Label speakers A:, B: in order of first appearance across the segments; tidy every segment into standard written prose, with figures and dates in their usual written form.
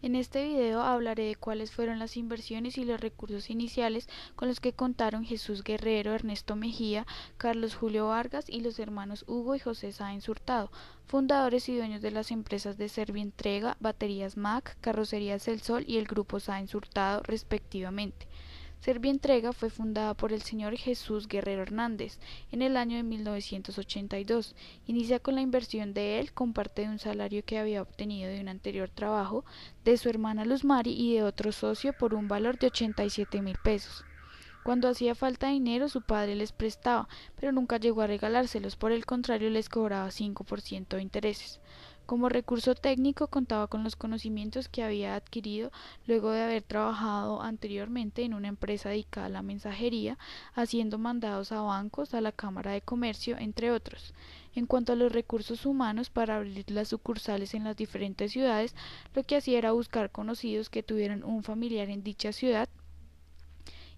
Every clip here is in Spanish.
A: En este video hablaré de cuáles fueron las inversiones y los recursos iniciales con los que contaron Jesús Guerrero, Ernesto Mejía, Carlos Julio Vargas y los hermanos Hugo y José Sáenz Hurtado, fundadores y dueños de las empresas de Servientrega, Baterías Mac, Carrocerías El Sol y el Grupo Sáenz Hurtado, respectivamente. Servientrega fue fundada por el señor Jesús Guerrero Hernández en el año de 1982. Inicia con la inversión de él con parte de un salario que había obtenido de un anterior trabajo, de su hermana Luz Mari y de otro socio por un valor de 87.000 pesos. Cuando hacía falta dinero, su padre les prestaba, pero nunca llegó a regalárselos, por el contrario les cobraba 5% de intereses. Como recurso técnico contaba con los conocimientos que había adquirido luego de haber trabajado anteriormente en una empresa dedicada a la mensajería, haciendo mandados a bancos, a la Cámara de Comercio, entre otros. En cuanto a los recursos humanos para abrir las sucursales en las diferentes ciudades, lo que hacía era buscar conocidos que tuvieran un familiar en dicha ciudad,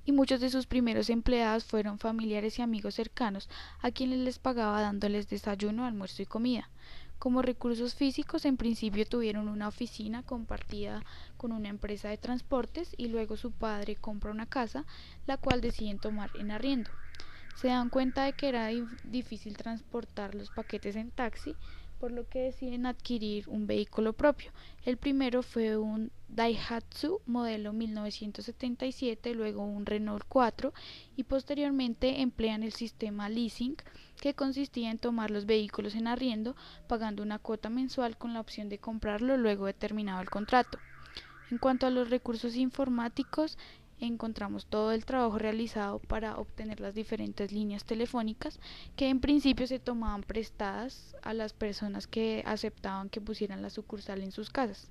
A: y muchos de sus primeros empleados fueron familiares y amigos cercanos, a quienes les pagaba dándoles desayuno, almuerzo y comida. Como recursos físicos, en principio tuvieron una oficina compartida con una empresa de transportes y luego su padre compra una casa, la cual deciden tomar en arriendo. Se dan cuenta de que era difícil transportar los paquetes en taxi, por lo que deciden adquirir un vehículo propio. El primero fue un Daihatsu modelo 1977, luego un Renault 4 y posteriormente emplean el sistema leasing, que consistía en tomar los vehículos en arriendo, pagando una cuota mensual con la opción de comprarlo luego de terminado el contrato. En cuanto a los recursos informáticos, encontramos todo el trabajo realizado para obtener las diferentes líneas telefónicas que en principio se tomaban prestadas a las personas que aceptaban que pusieran la sucursal en sus casas.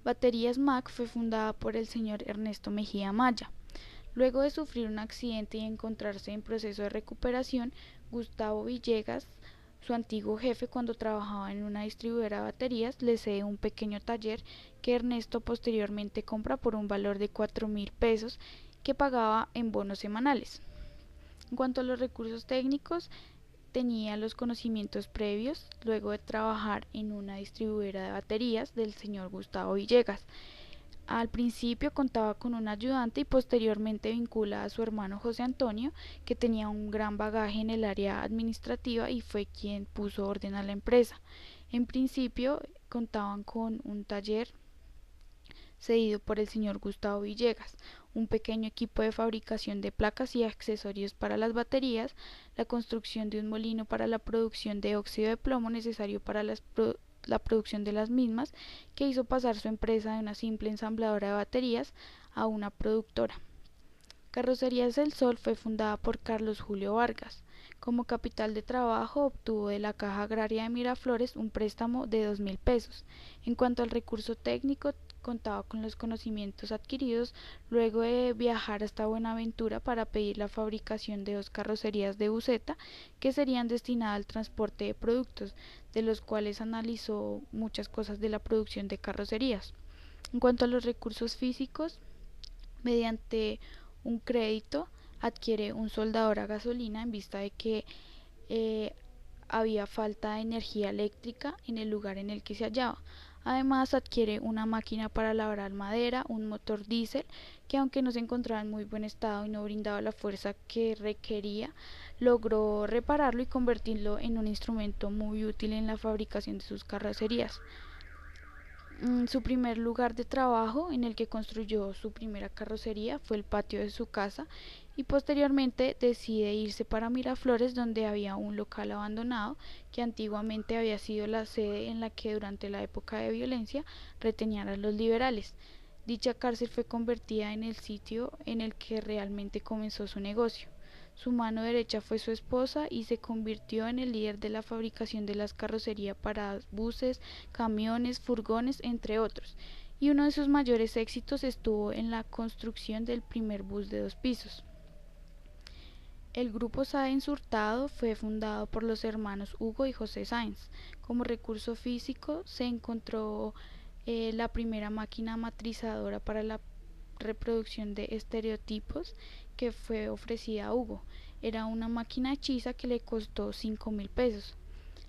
A: Baterías Mac fue fundada por el señor Ernesto Mejía Maya. Luego de sufrir un accidente y encontrarse en proceso de recuperación, Gustavo Villegas, su antiguo jefe cuando trabajaba en una distribuidora de baterías, le cede un pequeño taller que Ernesto posteriormente compra por un valor de 4.000 pesos que pagaba en bonos semanales. En cuanto a los recursos técnicos, tenía los conocimientos previos luego de trabajar en una distribuidora de baterías del señor Gustavo Villegas. Al principio contaba con un ayudante y posteriormente vincula a su hermano José Antonio, que tenía un gran bagaje en el área administrativa y fue quien puso orden a la empresa. En principio contaban con un taller cedido por el señor Gustavo Villegas, un pequeño equipo de fabricación de placas y accesorios para las baterías, la construcción de un molino para la producción de óxido de plomo necesario para la producción de las mismas, que hizo pasar su empresa de una simple ensambladora de baterías a una productora. Carrocerías del Sol fue fundada por Carlos Julio Vargas. Como capital de trabajo obtuvo de la Caja Agraria de Miraflores un préstamo de 2.000 pesos. En cuanto al recurso técnico, contaba con los conocimientos adquiridos luego de viajar hasta Buenaventura para pedir la fabricación de 2 carrocerías de buseta que serían destinadas al transporte de productos, de los cuales analizó muchas cosas de la producción de carrocerías. En cuanto a los recursos físicos, mediante un crédito adquiere un soldador a gasolina en vista de que eh, había falta de energía eléctrica en el lugar en el que se hallaba. Además adquiere una máquina para labrar madera, un motor diésel que, aunque no se encontraba en muy buen estado y no brindaba la fuerza que requería, logró repararlo y convertirlo en un instrumento muy útil en la fabricación de sus carrocerías. Su primer lugar de trabajo en el que construyó su primera carrocería fue el patio de su casa, y posteriormente decide irse para Miraflores, donde había un local abandonado que antiguamente había sido la sede en la que durante la época de violencia retenían a los liberales. Dicha cárcel fue convertida en el sitio en el que realmente comenzó su negocio. Su mano derecha fue su esposa y se convirtió en el líder de la fabricación de las carrocerías para buses, camiones, furgones, entre otros, y uno de sus mayores éxitos estuvo en la construcción del primer bus de 2 pisos. El grupo Sáenz Hurtado fue fundado por los hermanos Hugo y José Sáenz. Como recurso físico se encontró la primera máquina matrizadora para la reproducción de estereotipos que fue ofrecida a Hugo. Era una máquina hechiza que le costó 5.000 pesos.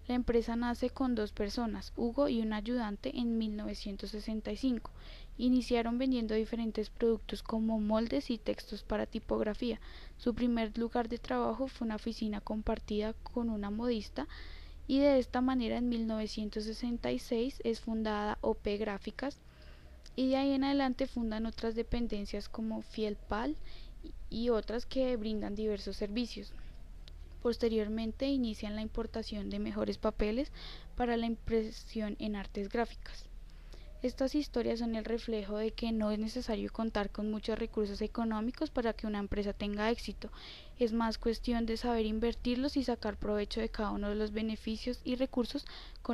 A: La empresa nace con 2 personas, Hugo y un ayudante, en 1965. Iniciaron vendiendo diferentes productos como moldes y textos para tipografía. Su primer lugar de trabajo fue una oficina compartida con una modista y de esta manera en 1966 es fundada OP Gráficas y de ahí en adelante fundan otras dependencias como Fielpal y otras que brindan diversos servicios. Posteriormente inician la importación de mejores papeles para la impresión en artes gráficas. Estas historias son el reflejo de que no es necesario contar con muchos recursos económicos para que una empresa tenga éxito, es más cuestión de saber invertirlos y sacar provecho de cada uno de los beneficios y recursos con